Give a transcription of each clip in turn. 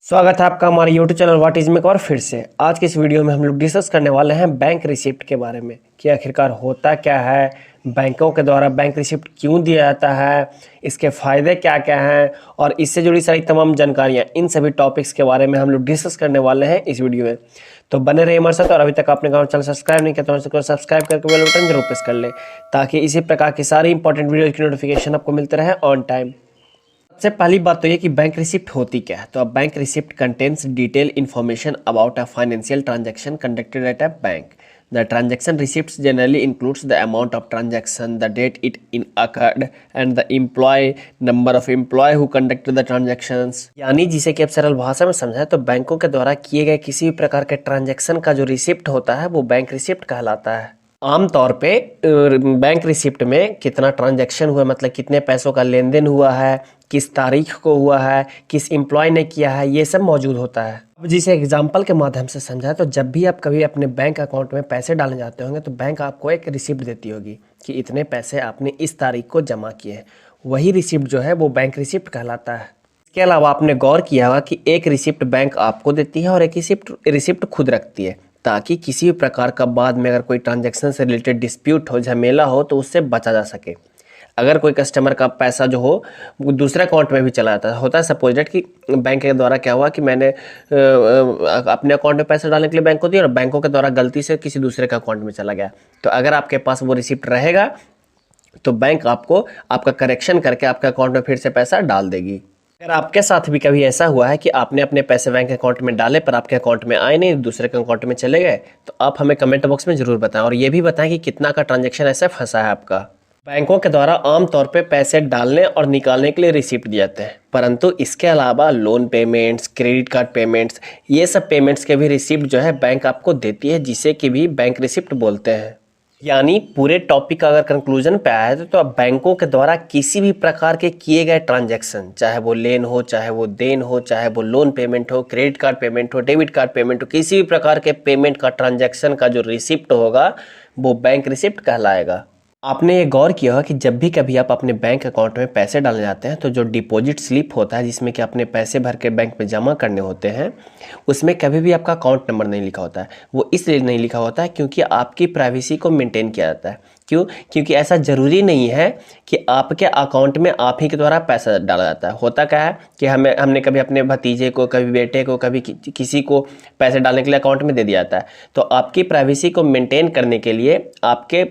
स्वागत है आपका हमारे YouTube चैनल व्हाट इज में एक बार फिर से। आज के इस वीडियो में हम लोग डिस्कस करने वाले हैं बैंक रिसिप्ट के बारे में कि आखिरकार होता क्या है, बैंकों के द्वारा बैंक रिसिप्ट क्यों दिया जाता है, इसके फ़ायदे क्या क्या हैं और इससे जुड़ी सारी तमाम जानकारियाँ, इन सभी टॉपिक्स के बारे में हम लोग डिस्कस करने वाले हैं इस वीडियो में। तो बने रहिए हमारे साथ। और अभी तक आपने चैनल सब्सक्राइब नहीं किया तो सब्सक्राइब करके बेल बटन जरूर प्रेस कर ले, ताकि इसी प्रकार की सारी इंपॉर्टेंट वीडियो की नोटिफिकेशन आपको मिलते रहे ऑन टाइम। सबसे पहली बात तो ये कि बैंक रिसिप्ट होती क्या है। तो अब bank receipt contains detail information about a financial transaction conducted at a bank. The transaction receipts generally includes the amount of transaction, the date it in occurred, and the employee number of employee who conducted the transactions. यानी जिसे कि आप सरल भाषा में समझाए तो बैंकों के द्वारा किए गए किसी भी प्रकार के ट्रांजैक्शन का जो रिसिप्ट होता है वो बैंक रिसिप्ट कहलाता है। आमतौर पे बैंक रिसिप्ट में कितना ट्रांजैक्शन हुआ, मतलब कितने पैसों का लेन देन हुआ है, किस तारीख को हुआ है, किस एम्प्लॉय ने किया है, ये सब मौजूद होता है। अब जिसे एग्जांपल के माध्यम से समझाए तो जब भी आप कभी अपने बैंक अकाउंट में पैसे डालने जाते होंगे तो बैंक आपको एक रिसिप्ट देती होगी कि इतने पैसे आपने इस तारीख को जमा किए हैं। वही रिसिप्ट जो है वो बैंक रिसिप्ट कहलाता है। इसके अलावा आपने गौर किया होगा कि एक रिसिप्ट बैंक आपको देती है और एक रिसिप्ट खुद रखती है, ताकि किसी भी प्रकार का बाद में अगर कोई ट्रांजैक्शन से रिलेटेड डिस्प्यूट हो, झमेला हो, तो उससे बचा जा सके। अगर कोई कस्टमर का पैसा जो हो वो दूसरे अकाउंट में भी चला जाता होता है, सपोज डेट कि बैंक के द्वारा क्या हुआ कि मैंने अपने अकाउंट में पैसा डालने के लिए बैंक को दिया और बैंकों के द्वारा गलती से किसी दूसरे के अकाउंट में चला गया, तो अगर आपके पास वो रिसिप्ट रहेगा तो बैंक आपको आपका करेक्शन करके आपके अकाउंट में फिर से पैसा डाल देगी। अगर आपके साथ भी कभी ऐसा हुआ है कि आपने अपने पैसे बैंक अकाउंट में डाले पर आपके अकाउंट में आए नहीं, दूसरे के अकाउंट में चले गए, तो आप हमें कमेंट बॉक्स में ज़रूर बताएं और ये भी बताएं कि कितना का ट्रांजैक्शन ऐसे फंसा है आपका। बैंकों के द्वारा आमतौर पे पैसे डालने और निकालने के लिए रिसिप्ट दिए जाते हैं, परंतु इसके अलावा loan payments, credit card payments, ये सब पेमेंट्स के भी रिसिप्ट जो है बैंक आपको देती है, जिसे कि भी बैंक रिसिप्ट बोलते हैं। यानी पूरे टॉपिक का अगर कंक्लूजन पे आया तो अब बैंकों के द्वारा किसी भी प्रकार के किए गए ट्रांजैक्शन, चाहे वो लेन हो, चाहे वो देन हो, चाहे वो लोन पेमेंट हो, क्रेडिट कार्ड पेमेंट हो, डेबिट कार्ड पेमेंट हो, किसी भी प्रकार के पेमेंट का ट्रांजैक्शन का जो रिसिप्ट होगा वो बैंक रिसिप्ट कहलाएगा। आपने ये गौर किया होगा कि जब भी कभी आप अपने बैंक अकाउंट में पैसे डालने जाते हैं तो जो डिपॉजिट स्लिप होता है जिसमें कि अपने पैसे भर के बैंक में जमा करने होते हैं, उसमें कभी भी आपका अकाउंट नंबर नहीं लिखा होता है। वो इसलिए नहीं लिखा होता है क्योंकि आपकी प्राइवेसी को मेंटेन किया जाता है। क्यों? क्योंकि ऐसा ज़रूरी नहीं है कि आपके अकाउंट में आप ही के द्वारा पैसा डाला जाता है। होता क्या है कि हमने कभी अपने भतीजे को, कभी बेटे को, कभी किसी को पैसे डालने के लिए अकाउंट में दे दिया जाता है। तो आपकी प्राइवेसी को मेंटेन करने के लिए आपके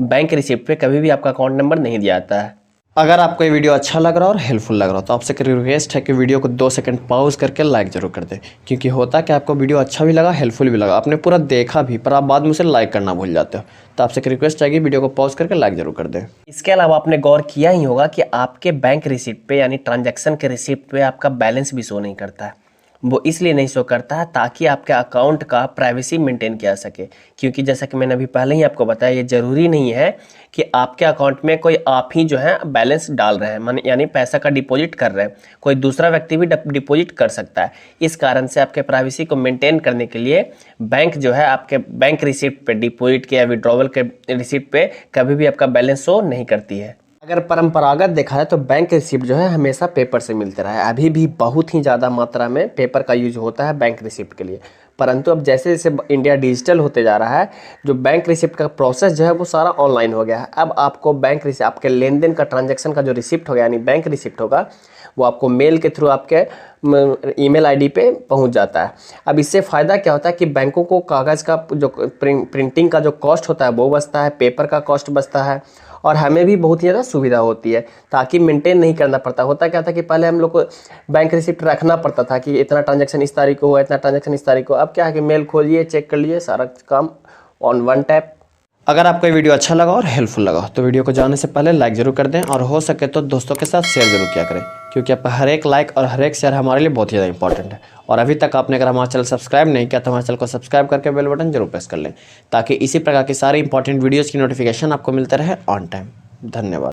बैंक रिसिप्ट पे कभी भी आपका अकाउंट नंबर नहीं दिया जाता है। अगर आपको ये वीडियो अच्छा लग रहा हो और हेल्पफुल लग रहा हो तो आपसे रिक्वेस्ट है कि वीडियो को 2 सेकंड पॉज करके लाइक जरूर कर दें, क्योंकि होता है कि आपको वीडियो अच्छा भी लगा, हेल्पफुल भी लगा, आपने पूरा देखा भी, पर आप बाद में उसे लाइक करना भूल जाते हो, तो आपसे रिक्वेस्ट है कि वीडियो को पॉज करके लाइक जरूर कर दें। इसके अलावा आपने गौर किया ही होगा कि आपके बैंक रिसिप्ट पे यानी ट्रांजैक्शन के रिसिप्ट पे आपका बैलेंस भी शो नहीं करता है। वो इसलिए नहीं शो करता है ताकि आपके अकाउंट का प्राइवेसी मेंटेन किया जा सके, क्योंकि जैसा कि मैंने अभी पहले ही आपको बताया, ये ज़रूरी नहीं है कि आपके अकाउंट में कोई आप ही जो है बैलेंस डाल रहे हैं, यानी पैसा का डिपॉजिट कर रहे हैं, कोई दूसरा व्यक्ति भी डिपॉजिट कर सकता है। इस कारण से आपके प्राइवेसी को मेंटेन करने के लिए बैंक जो है आपके बैंक रिसिप्ट पे, डिपॉजिट के या विड्रॉवल के रिसिप्ट पे कभी भी आपका बैलेंस शो नहीं करती है। अगर परंपरागत देखा जाए तो बैंक रिसिप्ट जो है हमेशा पेपर से मिलते रहा है। अभी भी बहुत ही ज़्यादा मात्रा में पेपर का यूज होता है बैंक रिसिप्ट के लिए, परंतु अब जैसे जैसे इंडिया डिजिटल होते जा रहा है, जो बैंक रिसिप्ट का प्रोसेस जो है वो सारा ऑनलाइन हो गया है। अब आपको बैंक रिसिप्ट, आपके लेन देन का ट्रांजैक्शन का जो रिसिप्ट होगा यानी बैंक रिसिप्ट होगा, वो आपको मेल के थ्रू आपके ईमेल आईडी पे पहुंच जाता है। अब इससे फ़ायदा क्या होता है कि बैंकों को कागज़ का जो प्रिंटिंग का जो कॉस्ट होता है वो बचता है, पेपर का कॉस्ट बचता है, और हमें भी बहुत ही ज़्यादा सुविधा होती है, ताकि मेंटेन नहीं करना पड़ता। होता क्या था कि पहले हम लोग को बैंक रिसिप्ट रखना पड़ता था कि इतना ट्रांजैक्शन इस तारीख को हुआ, इतना ट्रांजैक्शन इस तारीख को। अब क्या है कि मेल खोलिए, चेक कर लिए, सारा काम ऑन वन टैप। अगर आपको ये वीडियो अच्छा लगा और हेल्पफुल लगा तो वीडियो को जाने से पहले लाइक जरूर कर दें, और हो सके तो दोस्तों के साथ शेयर जरूर किया करें, क्योंकि आपका हर एक लाइक और हर एक शेयर हमारे लिए बहुत ही ज़्यादा इंपॉर्टेंट है। और अभी तक आपने अगर हमारा चैनल सब्सक्राइब नहीं किया तो हमारे चैनल को सब्सक्राइब करके बेल बटन जरूर प्रेस कर लें, ताकि इसी प्रकार की सारी इंपॉर्टेंट वीडियोज़ की नोटिफिकेशन आपको मिलते रहे ऑन टाइम। धन्यवाद।